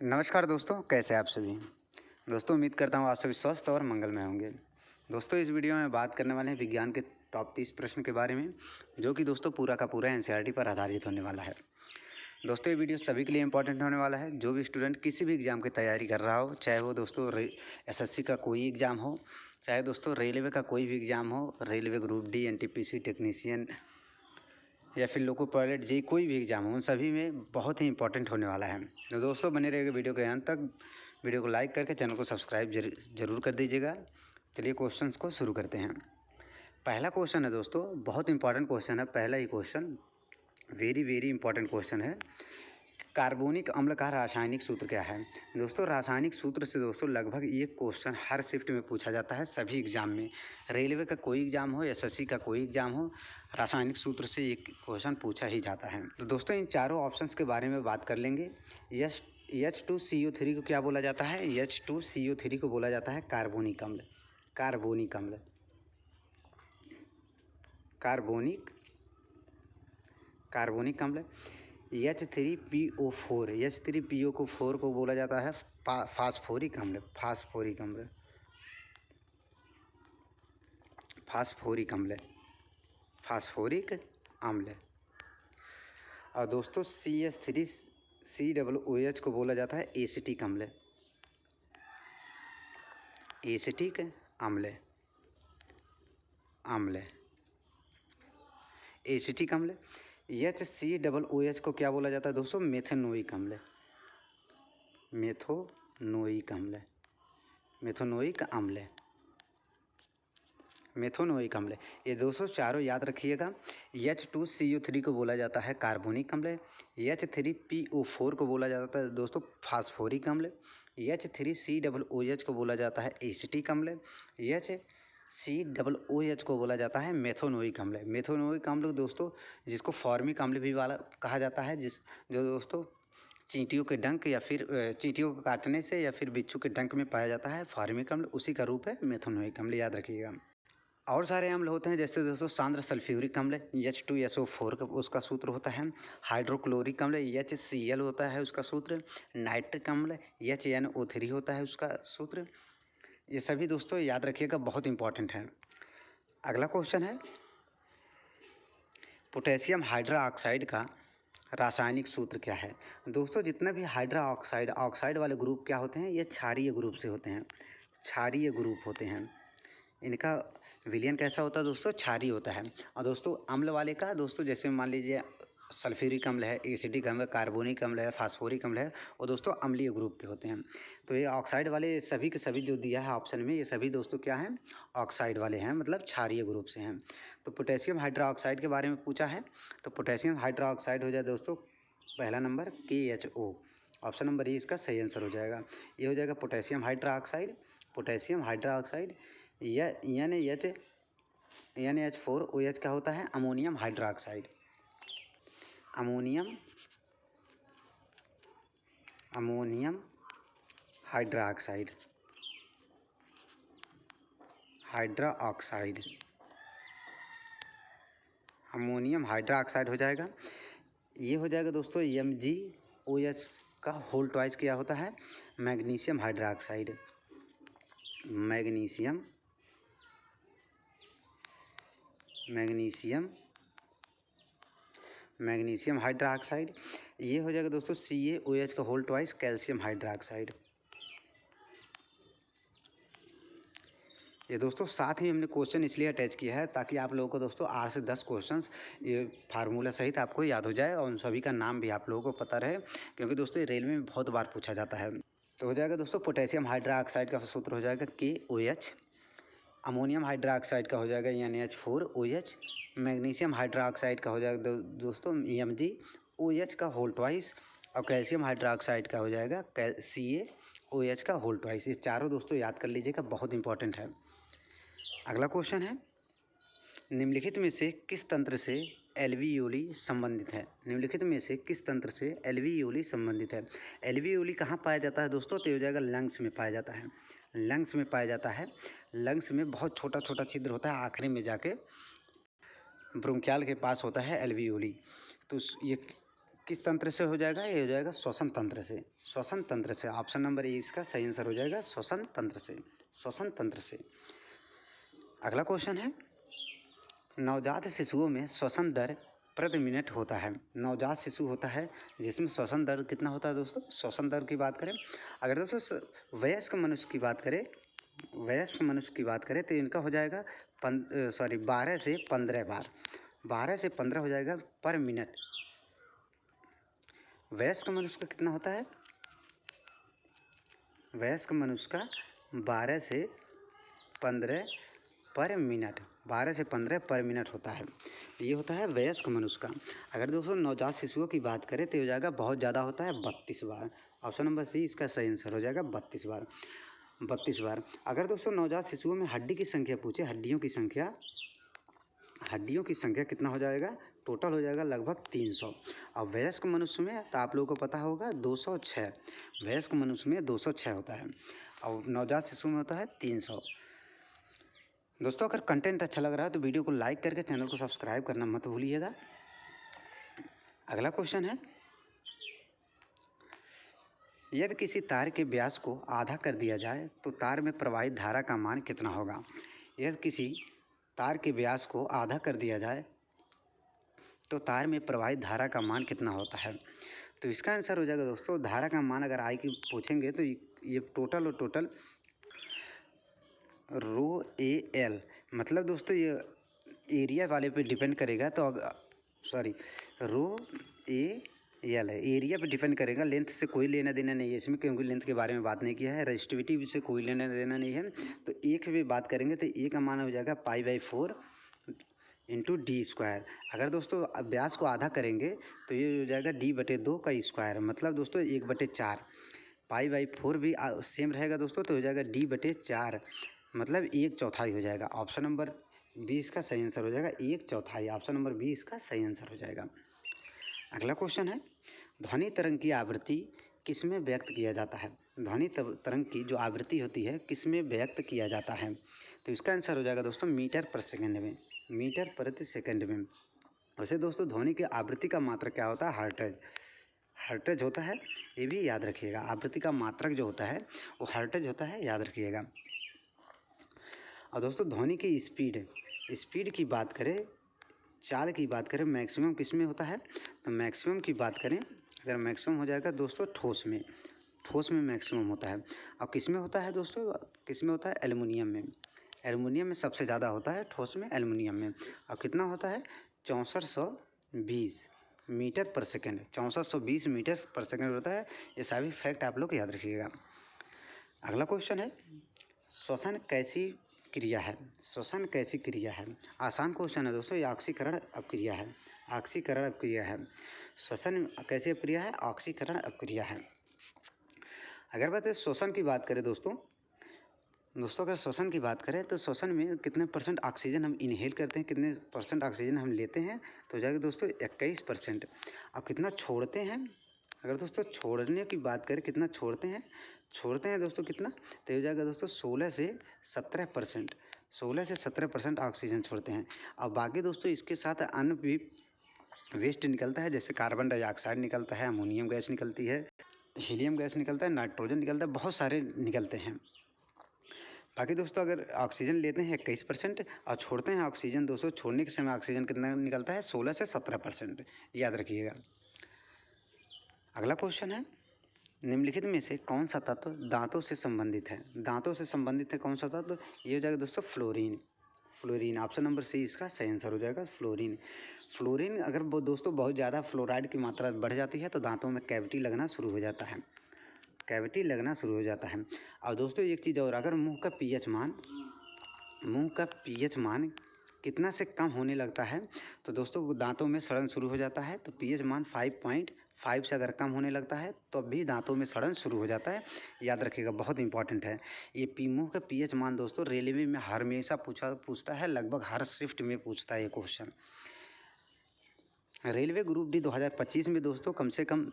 नमस्कार दोस्तों, कैसे आप सभी। दोस्तों उम्मीद करता हूँ आप सभी स्वस्थ और मंगलमय होंगे। दोस्तों इस वीडियो में बात करने वाले हैं विज्ञान के टॉप 30 प्रश्न के बारे में, जो कि दोस्तों पूरा का पूरा एनसीईआरटी पर आधारित होने वाला है। दोस्तों ये वीडियो सभी के लिए इंपॉर्टेंट होने वाला है। जो भी स्टूडेंट किसी भी एग्ज़ाम की तैयारी कर रहा हो, चाहे वो दोस्तों एसएससी का कोई एग्ज़ाम हो, चाहे दोस्तों रेलवे का कोई भी एग्ज़ाम हो, railway group D, NTPC technician या फिर लोको पायलट जे कोई भी एग्ज़ाम हो, उन सभी में बहुत ही इंपॉर्टेंट होने वाला है। तो दोस्तों बने रहेगा वीडियो के अंत तक। वीडियो को लाइक करके चैनल को सब्सक्राइब जरूर कर दीजिएगा। चलिए क्वेश्चंस को शुरू करते हैं। पहला क्वेश्चन है दोस्तों, बहुत इंपॉर्टेंट क्वेश्चन है। पहला ही क्वेश्चन वेरी इंपॉर्टेंट क्वेश्चन है। कार्बोनिक अम्ल का रासायनिक सूत्र क्या है। दोस्तों रासायनिक सूत्र से दोस्तों लगभग ये क्वेश्चन हर शिफ्ट में पूछा जाता है, सभी एग्ज़ाम में। रेलवे का कोई एग्ज़ाम हो, एसएससी का कोई एग्ज़ाम हो, रासायनिक सूत्र से ये क्वेश्चन पूछा ही जाता है। तो दोस्तों इन चारों ऑप्शंस के बारे में बात कर लेंगे। H2CO3 को क्या बोला जाता है। H2CO3 को बोला जाता है कार्बोनिक अम्ल। कार्बोनिक अम्ल, कार्बोनिक अम्ल। H3PO4 को बोला जाता है फास्फोरिक अम्ल। फास्फोरिक अम्ल। और दोस्तों CH3COOH को बोला जाता है एसिटिक अम्ल। एसिटिक अम्ल, एसिटिक अम्ल। HCOOH को क्या बोला जाता है दोस्तों, मेथेनोइक अम्ल। मेथोनोइक अम्ल। ये दोस्तों चारों याद रखिएगा। H2CO3 को बोला जाता है कार्बोनिक अम्ल। H3PO4 को बोला जाता है दोस्तों फास्फोरिक अम्ल। H3COOH को बोला जाता है एसिटिक अम्ल। HCOOH को बोला जाता है मेथोनोइक अम्ल। मेथोनोइक अम्ल दोस्तों जिसको फॉर्मिक अम्ल भी वाला कहा जाता है, जो दोस्तों चींटियों के डंक या फिर चींटियों को काटने से या फिर बिच्छू के डंक में पाया जाता है फॉर्मिक अम्ल, उसी का रूप है मेथोनोइक अम्ल, याद रखिएगा। और सारे अम्ल होते हैं, जैसे दोस्तों सांद्र सल्फ्यूरिक अम्ल H2SO4 का उसका सूत्र होता है। हाइड्रोक्लोरिक अम्ल HCl होता है उसका सूत्र। नाइट्रिक अम्ल HNO3 होता है उसका सूत्र। ये सभी दोस्तों याद रखिएगा, बहुत इंपॉर्टेंट है। अगला क्वेश्चन है पोटेशियम हाइड्रोक्साइड का रासायनिक सूत्र क्या है। दोस्तों जितना भी ऑक्साइड वाले ग्रुप क्या होते हैं, ये क्षारीय ग्रुप से होते हैं। क्षारीय ग्रुप होते हैं। इनका विलयन कैसा होता है दोस्तों, क्षारीय होता है। और दोस्तों अम्ल वाले का दोस्तों जैसे मान लीजिए सल्फ्यूरिक अम्ल है, एसिडिक अम्ल, कार्बोनिक अम्ल है, फास्फोरिक अम्ल है, और दोस्तों अम्लीय ग्रुप के होते हैं। तो ये ऑक्साइड वाले सभी के सभी जो दिया है ऑप्शन में, ये सभी दोस्तों क्या हैं, ऑक्साइड वाले हैं, मतलब क्षारीय ग्रुप से हैं। तो पोटेशियम हाइड्रोक्साइड के बारे में पूछा है, तो पोटेशियम हाइड्रोक्साइड हो जाए दोस्तों पहला number KHO। Option number A इसका सही आंसर हो जाएगा। ये हो जाएगा पोटेशियम हाइड्रोक्साइड। या NH4OH का होता है ammonium hydroxide. Ammonium hydroxide ammonium hydroxide हो जाएगा। ये हो जाएगा दोस्तों MgOH का होल ट्वाइस क्या होता है, मैग्नीशियम हाइड्रोक्साइड। Magnesium hydroxide. ये हो जाएगा दोस्तों CaOH का होल ट्वाइस कैल्शियम हाइड्रोक्साइड। ये दोस्तों साथ ही हमने क्वेश्चन इसलिए अटैच किया है ताकि आप लोगों को दोस्तों 8 से 10 क्वेश्चंस ये फार्मूला सहित आपको याद हो जाए और उन सभी का नाम भी आप लोगों को पता रहे, क्योंकि दोस्तों ये रेलवे में बहुत बार पूछा जाता है। तो हो जाएगा दोस्तों पोटेशियम हाइड्रोक्साइड का सूत्र हो जाएगा KOH। अमोनियम हाइड्रोक्साइड का हो जाएगा NH4OH। मैग्नीशियम हाइड्रोक्साइड का हो जाएगा दोस्तों MgOH का होल ट्वाइस। और कैल्शियम हाइड्रोक्साइड का हो जाएगा CaOH का होल ट्वाइस। ये चारों दोस्तों याद कर लीजिएगा, बहुत इंपॉर्टेंट है। अगला क्वेश्चन है निम्नलिखित में से किस तंत्र से एल्वियोली संबंधित है। एल्वियोली कहाँ पाया जाता है दोस्तों, तो हो जाएगा लंग्स में पाया जाता है। लंग्स में बहुत छोटा छिद्र होता है, आखिरी में जाके ब्रोंकियल के पास होता है एल्वियोली। तो ये किस तंत्र से हो जाएगा? ये हो जाएगा श्वसन तंत्र से। श्वसन तंत्र से ऑप्शन नंबर ए इसका सही आंसर हो जाएगा, श्वसन तंत्र से। श्वसन तंत्र से। अगला क्वेश्चन है, नवजात शिशुओं में श्वसन दर प्रति मिनट होता है। नवजात शिशु होता है जिसमें श्वसन दर कितना होता है दोस्तों? श्वसन दर की बात करें, अगर दोस्तों वयस्क मनुष्य की बात करें, वयस्क मनुष्य की बात करें तो इनका हो जाएगा 12 से 15 बार, 12 से 15 हो जाएगा पर मिनट। वयस्क मनुष्य का कितना होता है? वयस्क मनुष्य का 12 से 15 पर मिनट, 12 से 15 पर मिनट होता है। ये होता है वयस्क मनुष्य का। अगर दोस्तों नवजात शिशुओं की बात करें तो हो जाएगा बहुत ज़्यादा होता है, 32 बार। ऑप्शन नंबर सी इसका सही आंसर हो जाएगा, 32 बार। 32 बार। अगर दोस्तों नवजात शिशुओं में हड्डी की संख्या पूछे, हड्डियों की संख्या कितना हो जाएगा? टोटल हो जाएगा लगभग 300। और वयस्क मनुष्य में तो आप लोगों को पता होगा 206, वयस्क मनुष्य में 206 होता है और नवजात शिशु में होता है 300। दोस्तों अगर कंटेंट अच्छा लग रहा है तो वीडियो को लाइक करके चैनल को सब्सक्राइब करना मत भूलिएगा। अगला क्वेश्चन है, यदि किसी तार के व्यास को आधा कर दिया जाए तो तार में प्रवाहित धारा का मान कितना होगा? यदि किसी तार के व्यास को आधा कर दिया जाए तो तार में प्रवाहित धारा का मान कितना होता है? तो इसका आंसर हो जाएगा दोस्तों, धारा का मान अगर आई की पूछेंगे तो ये टोटल और टोटल रो ए एल, मतलब दोस्तों ये एरिया वाले पे डिपेंड करेगा। तो सॉरी रो ए एल है, एरिया पे डिपेंड करेगा। लेंथ से कोई लेना देना नहीं है इसमें, क्योंकि लेंथ के बारे में बात नहीं किया है। रेजिस्टिविटी से कोई लेना देना नहीं है। तो एक भी बात करेंगे तो ए का मान हो जाएगा π/4 इंटू डी स्क्वायर। अगर दोस्तों व्यास को आधा करेंगे तो ये हो जाएगा d/2 का स्क्वायर, मतलब दोस्तों 1/4। π/4 भी सेम रहेगा दोस्तों, तो हो जाएगा d/4, मतलब 1/4 हो जाएगा। ऑप्शन नंबर बी इसका सही आंसर हो जाएगा, 1/4। ऑप्शन नंबर बी इसका सही आंसर हो जाएगा। अगला क्वेश्चन है, ध्वनि तरंग की आवृत्ति किस में व्यक्त किया जाता है? ध्वनि तरंग की जो आवृत्ति होती है किस में व्यक्त किया जाता है? तो इसका आंसर हो जाएगा दोस्तों मीटर पर सेकेंड में, मीटर प्रति सेकेंड में। वैसे दोस्तों ध्वनि की आवृत्ति का मात्रक क्या होता है? हर्ट्ज, हर्ट्ज होता है, ये भी याद रखिएगा। आवृत्ति का मात्रक जो होता है वो हर्ट्ज होता है, याद रखिएगा। और दोस्तों ध्वनि की स्पीड की बात करें, चाल की बात करें, मैक्सिमम किस में होता है? तो मैक्सिमम की बात करें, अगर मैक्सिमम हो जाएगा दोस्तों ठोस में, ठोस में मैक्सिमम होता है। और किस में होता है दोस्तों? किस में होता है? एल्युमिनियम में। एल्युमिनियम में सबसे ज़्यादा होता है, ठोस में एल्युमिनियम में। और कितना होता है? 6420 मीटर पर सेकेंड, 6420 मीटर पर सेकेंड होता है। ये सभी फैक्ट आप लोग याद रखिएगा। अगला क्वेश्चन है, श्वसन कैसी क्रिया है? श्वसन कैसी क्रिया है? आसान क्वेश्चन है दोस्तों, ये ऑक्सीकरण अपक्रिया है, ऑक्सीकरण अपक्रिया है। श्वसन कैसी अपक्रिया है? ऑक्सीकरण अपक्रिया है। अगर बात है श्वसन की बात करें दोस्तों अगर श्वसन की बात करें तो श्वसन में कितने परसेंट ऑक्सीजन हम इनहेल करते हैं, कितने परसेंट ऑक्सीजन हम लेते हैं? तो हो जाएगा दोस्तों 21%। और कितना छोड़ते हैं? अगर दोस्तों छोड़ने की बात करें, कितना छोड़ते हैं दोस्तों कितना? तो हो जाएगा दोस्तों 16 से 17%, 16 से 17% ऑक्सीजन छोड़ते हैं। और बाकी दोस्तों इसके साथ अन्य भी वेस्ट निकलता है, जैसे कार्बन डाइऑक्साइड निकलता है, अमोनियम गैस निकलती है, हीलियम गैस निकलता है, नाइट्रोजन निकलता है, बहुत सारे निकलते हैं। बाकी दोस्तों अगर ऑक्सीजन लेते हैं 21% और छोड़ते हैं ऑक्सीजन, दोस्तों छोड़ने के समय ऑक्सीजन कितना निकलता है? 16 से 17%, याद रखिएगा। अगला क्वेश्चन है, निम्नलिखित में से कौन सा तत्व दांतों से संबंधित है? दांतों से संबंधित है कौन सा तत्व? ये हो जाएगा दोस्तों fluorine, fluorine. Option number C इसका सही आंसर हो जाएगा, फ्लोरीन। फ्लोरीन अगर वो दोस्तों बहुत ज़्यादा फ्लोराइड की मात्रा बढ़ जाती है तो दांतों में कैविटी लगना शुरू हो जाता है, कैविटी लगना शुरू हो जाता है। और दोस्तों एक चीज़ और, अगर मुंह का पीएच मान कितना से कम होने लगता है तो दोस्तों दांतों में सड़न शुरू हो जाता है। तो पीएच मान 5.5 से अगर कम होने लगता है तो भी दांतों में सड़न शुरू हो जाता है, याद रखिएगा, बहुत इंपॉर्टेंट है ये। मुंह का पीएच मान दोस्तों रेलवे में हमेशा पूछता है, लगभग हर शिफ्ट में पूछता है ये क्वेश्चन। रेलवे ग्रुप डी 2025 में दोस्तों कम से कम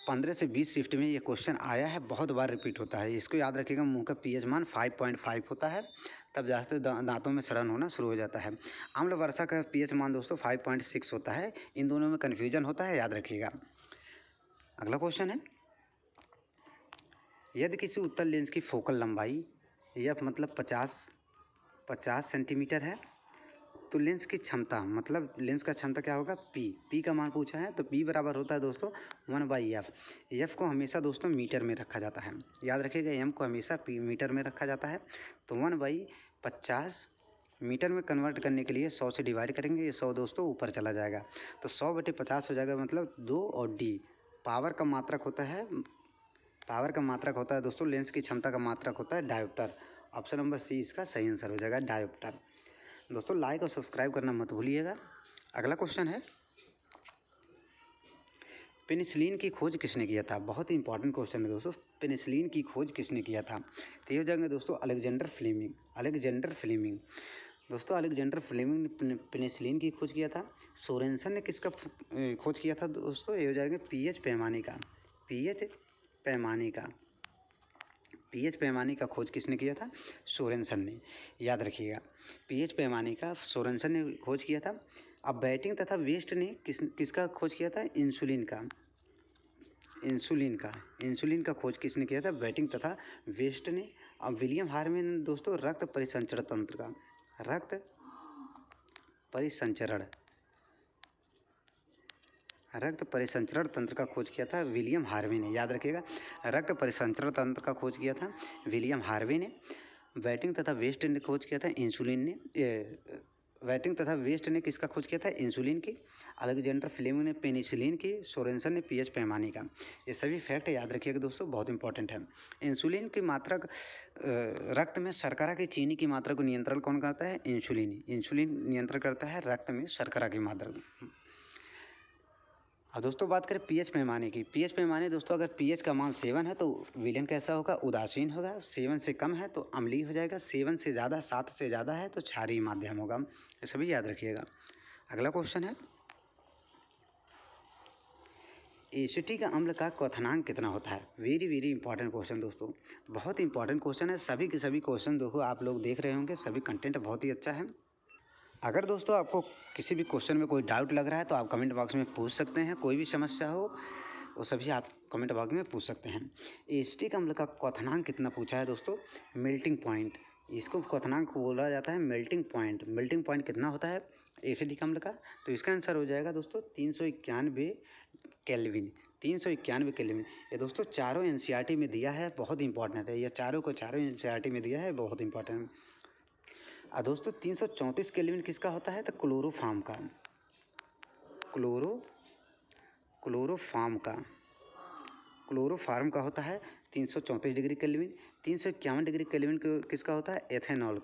15 से 20 शिफ्ट में ये क्वेश्चन आया है, बहुत बार रिपीट होता है। इसको याद रखिएगा, मुंह का पीएच मान 5.5 होता है, तब जाते दांतों में सड़न होना शुरू हो जाता है। आम्ल वर्षा का पीएच मान दोस्तों 5.6 होता है। इन दोनों में कन्फ्यूजन होता है, याद रखिएगा। अगला क्वेश्चन है, यदि किसी उत्तल लेंस की फोकल लंबाई एफ मतलब 50 सेंटीमीटर है, तो लेंस की क्षमता मतलब लेंस का क्षमता क्या होगा, पी का मान पूछा है, तो पी बराबर होता है दोस्तों 1/f। एफ को हमेशा दोस्तों मीटर में रखा जाता है, याद रखिएगा। एम को हमेशा पी मीटर में रखा जाता है, तो 1/50 मीटर में कन्वर्ट करने के लिए 100 से डिवाइड करेंगे, ये 100 दोस्तों ऊपर चला जाएगा, तो 100/50 हो जाएगा, मतलब 2। और डी पावर का मात्रक होता है, दोस्तों लेंस की क्षमता का मात्रक होता है डायोप्टर। ऑप्शन नंबर सी इसका सही आंसर हो जाएगा, डायोप्टर। दोस्तों लाइक और सब्सक्राइब करना मत भूलिएगा। अगला क्वेश्चन है, पेनिसिलिन की खोज किसने किया था? बहुत ही इंपॉर्टेंट क्वेश्चन है दोस्तों। पेनिसिलिन की खोज किसने किया था? तो ये हो जाएंगे दोस्तों अलेक्जेंडर फ्लेमिंग। दोस्तों अलेक्जेंडर फ्लेमिंग ने पेनिसिलिन की खोज किया था। सोरेनसन ने किसका खोज किया था दोस्तों? ये हो जाएगा पीएच पैमाने का खोज किसने किया था? सोरेनसन ने, याद रखिएगा। पीएच पैमाने का सोरेनसन ने खोज किया था। अब बैटिंग तथा वेस्ट ने किसका खोज किया था? इंसुलिन का खोज किसने किया था? बैटिंग तथा वेस्ट ने। अब विलियम हार्वे ने दोस्तों रक्त परिसंचरण तंत्र का खोज किया था विलियम हार्वे ने, याद रखिएगा। रक्त परिसंचरण तंत्र का खोज किया था विलियम हार्वे ने। बैटिंग तथा वेस्ट ने खोज किया था बैटिंग तथा वेस्ट ने किसका खोज किया था? इंसुलिन की। अलेक्जेंडर फ्लेमिंग ने पेनिसिलिन की, सोरेनसन ने पीएच पैमाने का। ये सभी फैक्ट याद रखिएगा दोस्तों, बहुत इंपॉर्टेंट है। इंसुलिन की मात्रा रक्त में शर्करा की चीनी की मात्रा को नियंत्रण कौन करता है? इंसुलिन नियंत्रण करता है रक्त में शर्करा की मात्रा। अब दोस्तों बात करें पीएच पैमाने की। पीएच पैमाने दोस्तों, अगर पीएच का मान 7 है तो विलेन कैसा होगा? उदासीन होगा। 7 से कम है तो अम्लीय हो जाएगा। 7 से ज़्यादा 7 से ज़्यादा है तो क्षारीय माध्यम होगा। ये सभी याद रखिएगा। अगला क्वेश्चन है, एसिटिक अम्ल का क्वथनांक कितना होता है? वेरी इंपॉर्टेंट क्वेश्चन दोस्तों, बहुत इंपॉर्टेंट क्वेश्चन है। सभी के सभी क्वेश्चन दोस्तों आप लोग देख रहे होंगे, सभी कंटेंट बहुत ही अच्छा है। अगर दोस्तों आपको किसी भी क्वेश्चन में कोई डाउट लग रहा है तो आप कमेंट बॉक्स में पूछ सकते हैं। कोई भी समस्या हो वो सभी आप कमेंट बॉक्स में पूछ सकते हैं। एसिटिक अम्ल का क्वथनांक कितना पूछा है दोस्तों? मेल्टिंग पॉइंट, इसको क्वथनांक बोला जाता है मेल्टिंग पॉइंट कितना होता है एसिटिक अम्ल का? तो इसका आंसर हो जाएगा दोस्तों 391 केल्विन। 391 केल्विन। ये दोस्तों चारों एनसीईआरटी में दिया है, बहुत इंपॉर्टेंट है। ये चारों एनसीईआरटी में दिया है, बहुत इंपॉर्टेंट। दोस्तों 334 केल्विन किसका होता है? तो क्लोरोफॉर्म का होता है 334 डिग्री केल्विन। 351 डिग्री केल्विन किसका होता है? एथेनॉल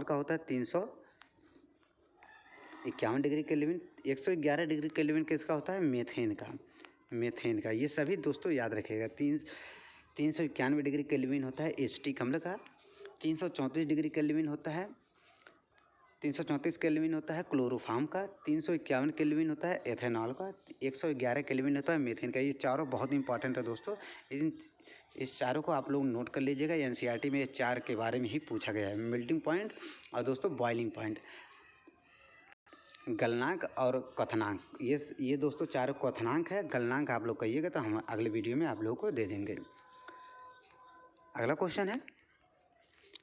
का होता है 351 डिग्री केल्विन। 111 डिग्री केल्विन किसका होता है? मेथेन का। ये सभी दोस्तों याद रखिएगा। 391 डिग्री केल्विन होता है एसिटिक अम्ल का। 334 डिग्री केल्विन होता है 334 केल्विन होता है क्लोरोफॉर्म का। 351 केल्विन होता है एथेनॉल का। 111 केल्विन होता है मीथेन का। ये चारों बहुत इंपॉर्टेंट है दोस्तों। इस चारों को आप लोग नोट कर लीजिएगा। एनसीईआरटी में ये 4 के बारे में ही पूछा गया है, मेल्टिंग पॉइंट और दोस्तों बॉइलिंग पॉइंट, गलनांक और क्वथनांक। ये दोस्तों चारों क्वथनांक है। गलनांक आप लोग कहिएगा तो हम अगले वीडियो में आप लोगों को दे देंगे। अगला क्वेश्चन है,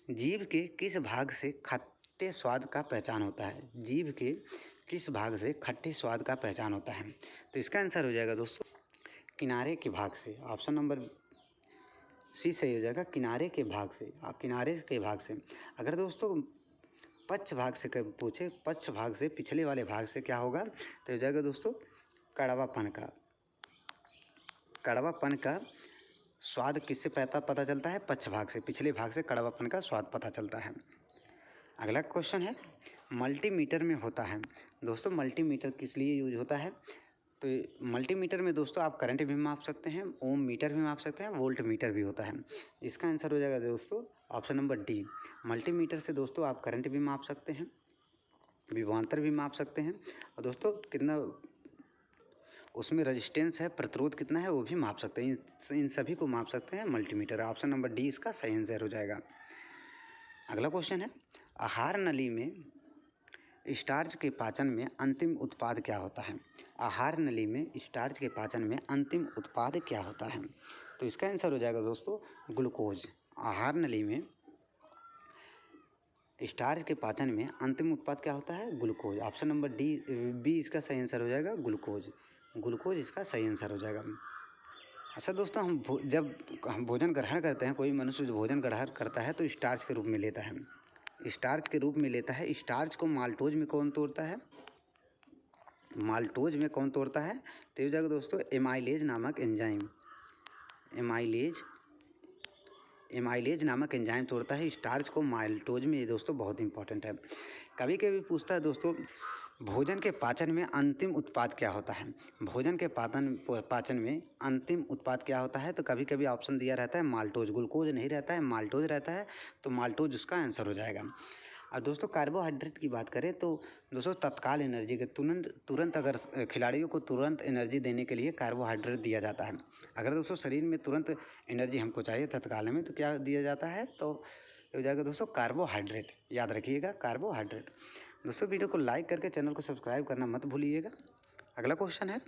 जीभ के किस भाग से खट्टे स्वाद का पहचान होता है? जीभ के किस भाग से खट्टे स्वाद का पहचान होता है? तो इसका आंसर हो जाएगा दोस्तों किनारे के भाग से। ऑप्शन नंबर सी सही हो जाएगा, किनारे के भाग से। अगर दोस्तों पक्ष भाग से पूछे, पक्ष भाग से पिछले वाले भाग से क्या होगा? तो हो जाएगा दोस्तों कड़वापन का स्वाद किससे पता चलता है? पक्ष भाग से, पिछले भाग से कड़वापन का स्वाद पता चलता है। अगला क्वेश्चन है, मल्टीमीटर में होता है। दोस्तों मल्टीमीटर किस लिए यूज होता है? तो मल्टीमीटर में दोस्तों आप करंट भी माप सकते हैं, ओम मीटर भी माप सकते हैं, वोल्ट मीटर भी होता है। इसका आंसर हो जाएगा दोस्तों ऑप्शन नंबर डी। मल्टीमीटर से दोस्तों आप करंट भी माप सकते हैं, विभवांतर भी माप सकते हैं, और दोस्तों कितना उसमें रेजिस्टेंस है, प्रतिरोध कितना है वो भी माप सकते हैं। इन सभी को माप सकते हैं मल्टीमीटर। ऑप्शन नंबर डी इसका सही आंसर हो जाएगा। अगला क्वेश्चन है, आहार नली में स्टार्च के पाचन में अंतिम उत्पाद क्या होता है? आहार नली में स्टार्च के पाचन में अंतिम उत्पाद क्या होता है? तो इसका आंसर हो जाएगा दोस्तों ग्लूकोज। आहार नली में स्टार्च के पाचन में अंतिम उत्पाद क्या होता है? ग्लूकोज। ऑप्शन नंबर बी इसका सही आंसर हो जाएगा ग्लूकोज। ग्लूकोज इसका सही आंसर हो जाएगा। अच्छा दोस्तों, जब हम भोजन ग्रहण करते हैं, कोई मनुष्य जो भोजन ग्रहण करता है तो स्टार्च के रूप में लेता है। स्टार्च के रूप में लेता है। स्टार्च को माल्टोज में कौन तोड़ता है? माल्टोज में कौन तोड़ता है? तो ये हो जाएगा दोस्तों एमाइलेज नामक एंजाइम। एमाइलेज नामक एंजाइम तोड़ता है स्टार्च को माल्टोज में। ये दोस्तों बहुत इंपॉर्टेंट है। कभी कभी पूछता है दोस्तों, भोजन के पाचन में अंतिम उत्पाद क्या होता है? भोजन के पाचन में अंतिम उत्पाद क्या होता है? तो कभी कभी ऑप्शन दिया रहता है माल्टोज। ग्लूकोज नहीं रहता है, माल्टोज रहता है, तो माल्टोज उसका आंसर हो जाएगा। और दोस्तों कार्बोहाइड्रेट की बात करें तो दोस्तों तत्काल एनर्जी के तुरंत अगर खिलाड़ियों को तुरंत एनर्जी देने के लिए कार्बोहाइड्रेट दिया जाता है। अगर दोस्तों शरीर में तुरंत एनर्जी हमको चाहिए तत्काल में, तो क्या दिया जाता है? तो हो जाएगा दोस्तों कार्बोहाइड्रेट। याद रखिएगा कार्बोहाइड्रेट। दोस्तों वीडियो को लाइक करके चैनल को सब्सक्राइब करना मत भूलिएगा। अगला क्वेश्चन है,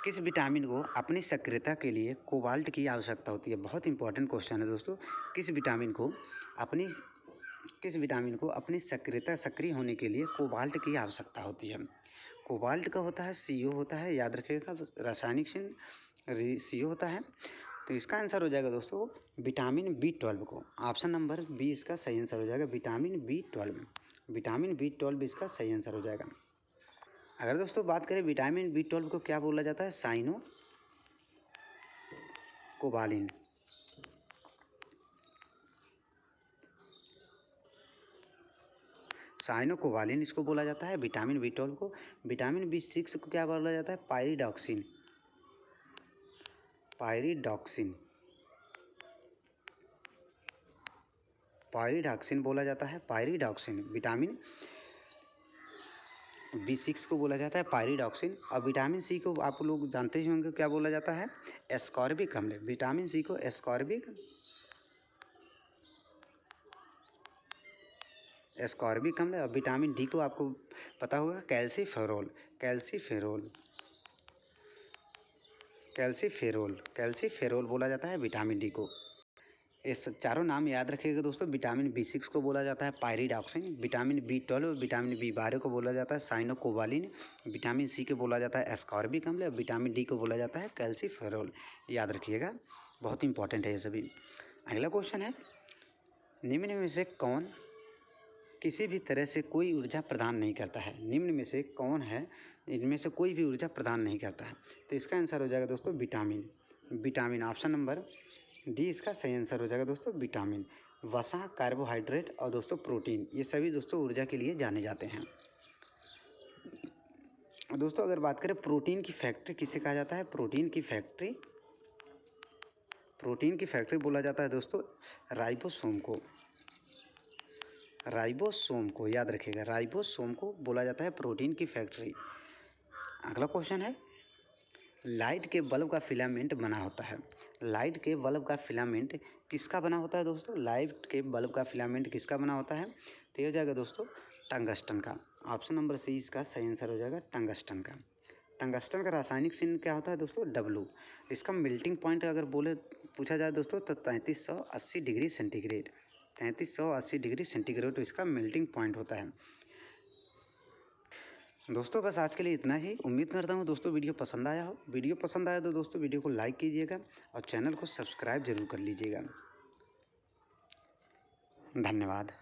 किस विटामिन को अपनी सक्रियता के लिए कोबाल्ट की आवश्यकता होती है? बहुत इंपॉर्टेंट क्वेश्चन है दोस्तों। किस विटामिन को अपनी सक्रिय होने के लिए कोबाल्ट की आवश्यकता होती है? कोबाल्ट का होता है CO होता है। याद रखिएगा रासायनिक चिन्ह CO होता है। तो इसका आंसर हो जाएगा दोस्तों विटामिन B12 को। ऑप्शन नंबर बी इसका सही आंसर हो जाएगा विटामिन B12। विटामिन B12 इसका सही आंसर हो जाएगा। अगर दोस्तों बात करें विटामिन B12 को क्या बोला जाता है? साइनो कोबालिन। साइनो कोबालिन इसको बोला जाता है विटामिन B12 को। विटामिन B6 को क्या बोला जाता है? पायरिडॉक्सिन। पायरिडॉक्सिन बोला जाता है। पायरिडॉक्सिन विटामिन B6 को बोला जाता है पायरिडॉक्सिन। और विटामिन C को आप लोग जानते ही होंगे क्या बोला जाता है? एस्कॉर्बिक अम्ल। विटामिन C को एस्कॉर्बिक अम्ल। और विटामिन D को आपको पता होगा कैल्सीफेरोल बोला जाता है विटामिन D को। इस चारों नाम याद रखिएगा दोस्तों। विटामिन B6 को बोला जाता है pyridoxine. Vitamin B12 vitamin B12 को बोला जाता है साइनोकोबालिन। विटामिन C को बोला जाता है एस्कॉर्बिक अम्ल। विटामिन D को बोला जाता है कैल्सीफेरोल। याद रखिएगा, बहुत इंपॉर्टेंट है ये सभी। अगला क्वेश्चन है, निम्न में से कौन किसी भी तरह से कोई ऊर्जा प्रदान नहीं करता है? निम्न में से कौन है इनमें से कोई भी ऊर्जा प्रदान नहीं करता है? तो इसका आंसर हो जाएगा दोस्तों विटामिन। ऑप्शन नंबर डी इसका सही आंसर हो जाएगा दोस्तों विटामिन। वसा, कार्बोहाइड्रेट और दोस्तों प्रोटीन, ये सभी दोस्तों ऊर्जा के लिए जाने जाते हैं। दोस्तों अगर बात करें प्रोटीन की फैक्ट्री किसे कहा जाता है? प्रोटीन की फैक्ट्री बोला जाता है दोस्तों राइबोसोम को। याद रखिएगा राइबोसोम को बोला जाता है प्रोटीन की फैक्ट्री। अगला क्वेश्चन है, लाइट के बल्ब का फिलामेंट बना होता है। लाइट के बल्ब का फिलामेंट किसका बना होता है दोस्तों? लाइट के बल्ब का फिलामेंट किसका बना होता है? तो ये हो जाएगा दोस्तों टंगस्टन का। ऑप्शन नंबर सी इसका सही आंसर हो जाएगा टंगस्टन का। टंगस्टन का रासायनिक चिन्ह क्या होता है दोस्तों? W। इसका मेल्टिंग पॉइंट अगर पूछा जाए दोस्तों तो 3380 डिग्री सेंटीग्रेड। 3380 डिग्री सेंटीग्रेड इसका मेल्टिंग पॉइंट होता है। दोस्तों बस आज के लिए इतना ही। उम्मीद करता हूँ दोस्तों वीडियो पसंद आया हो। वीडियो पसंद आया तो दोस्तों वीडियो को लाइक कीजिएगा और चैनल को सब्सक्राइब जरूर कर लीजिएगा। धन्यवाद।